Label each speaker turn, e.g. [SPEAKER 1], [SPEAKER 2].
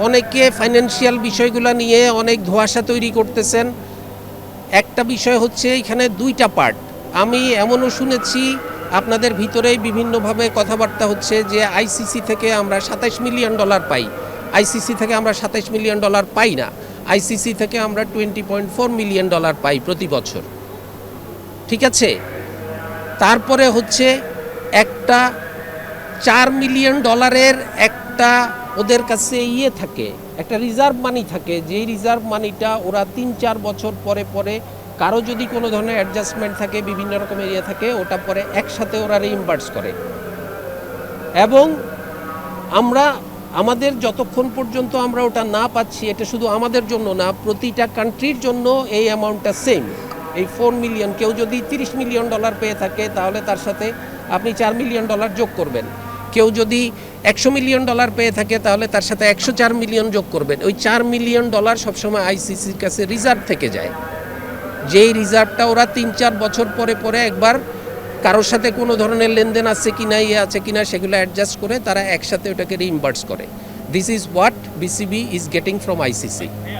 [SPEAKER 1] অনেকে ফাইন্যান্সিয়াল বিষয়গুলো নিয়ে অনেক ধোঁয়াশা তৈরি করতেছেন। একটা বিষয় হচ্ছে এখানে দুইটা পার্ট। আমি এমনও শুনেছি আপনাদের ভিতরেই বিভিন্নভাবে কথাবার্তা হচ্ছে যে আইসিসি থেকে আমরা $27 মিলিয়ন পাই। আইসিসি থেকে আমরা $27 মিলিয়ন পাই না, আইসিসি থেকে আমরা $20.4 মিলিয়ন পাই প্রতি বছর। ঠিক আছে, তারপরে হচ্ছে একটা $4 মিলিয়ন একটা ওদের কাছে থাকে, একটা রিজার্ভ মানি থাকে, যেই রিজার্ভ মানিটা ওরা 3-4 বছর পরে পরে কারো যদি কোনো ধরনের অ্যাডজাস্টমেন্ট থাকে, বিভিন্ন রকমের থাকে, ওটা পরে একসাথে ওরা রিইম্বার্স করে। এবং আমরা আমাদের যতক্ষণ পর্যন্ত আমরা ওটা না পাচ্ছি, এটা শুধু আমাদের জন্য না, প্রতিটা কান্ট্রির জন্য এই অ্যামাউন্টটা সেম। এই 4 মিলিয়ন, কেউ যদি $30 মিলিয়ন পেয়ে থাকে তাহলে তার সাথে আপনি $4 মিলিয়ন যোগ করবেন। কেউ যদি $100 মিলিয়ন পেয়ে থাকে তাহলে তার সাথে $104 মিলিয়ন যোগ করবেন। ওই $4 মিলিয়ন সবসময় আইসিসির কাছে রিজার্ভ থেকে যায়, যেই রিজার্ভটা ওরা 3-4 বছর পরে পরে একবার কারোর সাথে কোনো ধরনের লেনদেন আছে কিনা, আছে কিনা, সেগুলো অ্যাডজাস্ট করে তারা একসাথে ওটাকে রিইম্বার্স করে। This is what BCB is getting from ICC.